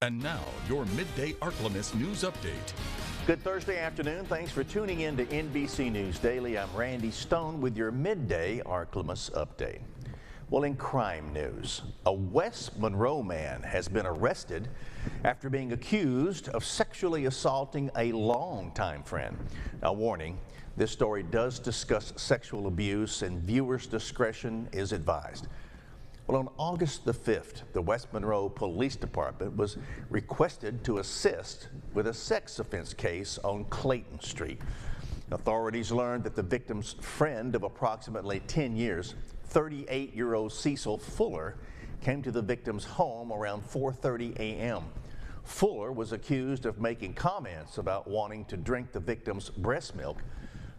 And now, your Midday Ark-La-Miss news update. Good Thursday afternoon. Thanks for tuning in to NBC News Daily. I'm Randy Stone with your Midday Ark-La-Miss update. Well, in crime news, a West Monroe man has been arrested after being accused of sexually assaulting a longtime friend. Now, warning, this story does discuss sexual abuse and viewers' discretion is advised. Well, on August the 5th, the West Monroe Police Department was requested to assist with a sex offense case on Clayton Street. Authorities learned that the victim's friend of approximately 10 years, 38-year-old Cecil Fuller, came to the victim's home around 4:30 a.m. Fuller was accused of making comments about wanting to drink the victim's breast milk.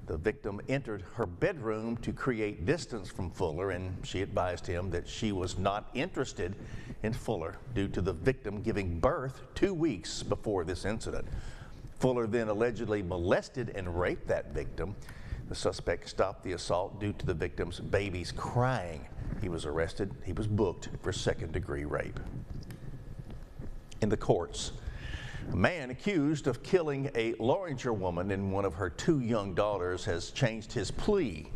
The victim entered her bedroom to create distance from Fuller, and she advised him that she was not interested in Fuller due to the victim giving birth 2 weeks before this incident. Fuller then allegedly molested and raped that victim. The suspect stopped the assault due to the victim's baby's crying. He was arrested. He was booked for second-degree rape. In the courts, a man accused of killing a Loringer woman and one of her 2 young daughters has changed his plea.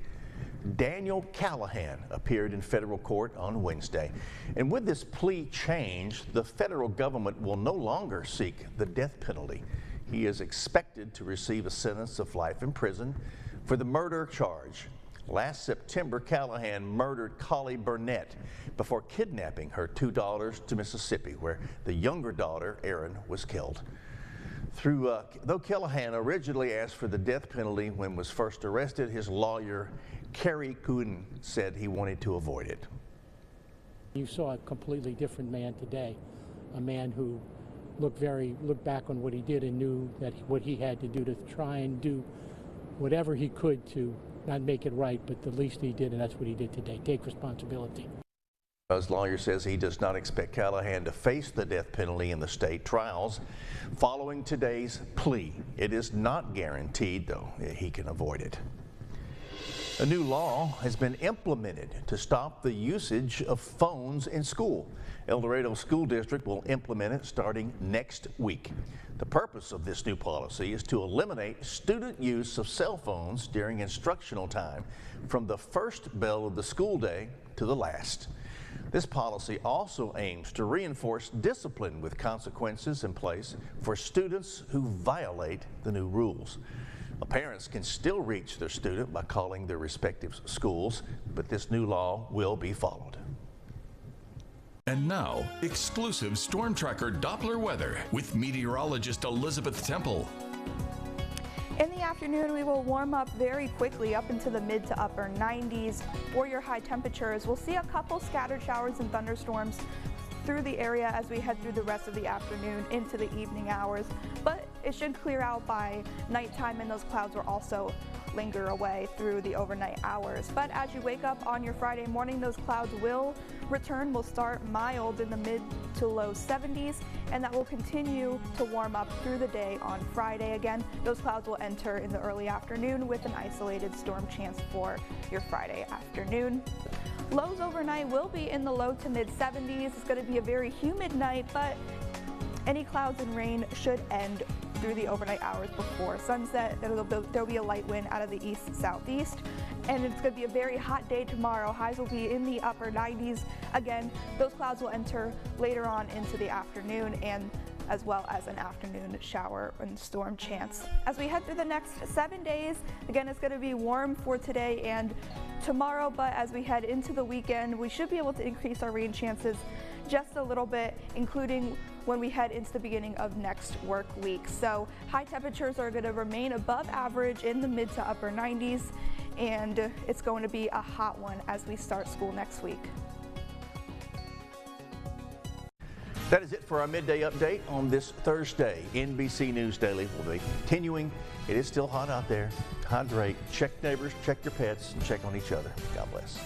Daniel Callahan appeared in federal court on Wednesday. And with this plea change, the federal government will no longer seek the death penalty. He is expected to receive a sentence of life in prison for the murder charge. Last September, Callahan murdered Collie Burnett before kidnapping her 2 daughters to Mississippi, where the younger daughter, Erin, was killed. Though Callahan originally asked for the death penalty when was first arrested, his lawyer, Kerry Coon, said he wanted to avoid it. You saw a completely different man today, a man who looked back on what he did and knew that what he had to do to try and do whatever he could to not make it right, but the least he did, and that's what he did today, take responsibility. His lawyer says he does not expect Callahan to face the death penalty in the state trials following today's plea. It is not guaranteed, though, he can avoid it. A new law has been implemented to stop the usage of phones in school. El Dorado School District will implement it starting next week. The purpose of this new policy is to eliminate student use of cell phones during instructional time from the first bell of the school day to the last. This policy also aims to reinforce discipline with consequences in place for students who violate the new rules. Parents can still reach their student by calling their respective schools, but this new law will be followed. And now, exclusive Storm Tracker Doppler weather with meteorologist Elizabeth Temple. In the afternoon, we will warm up very quickly up into the mid to upper 90s. For your high temperatures, we'll see a couple scattered showers and thunderstorms through the area as we head through the rest of the afternoon into the evening hours, but it should clear out by nighttime, and those clouds will also linger away through the overnight hours. But as you wake up on your Friday morning, those clouds will return. We'll start mild in the mid to low 70s, and that will continue to warm up through the day on Friday. Again, those clouds will enter in the early afternoon with an isolated storm chance for your Friday afternoon. Lows overnight will be in the low to mid 70s. It's going to be a very humid night, but any clouds and rain should end through the overnight hours before sunset. There'll be a light wind out of the east-southeast, and it's going to be a very hot day tomorrow. Highs will be in the upper 90s. Again, those clouds will enter later on into the afternoon, and as well as an afternoon shower and storm chance. As we head through the next 7 days, again, it's going to be warm for today and tomorrow, but as we head into the weekend, we should be able to increase our rain chances just a little bit, including when we head into the beginning of next work week. So high temperatures are going to remain above average in the mid to upper 90s, and it's going to be a hot one as we start school next week. That is it for our midday update on this Thursday. NBC News Daily will be continuing. It is still hot out there. Hydrate, check neighbors, check your pets, and check on each other. God bless.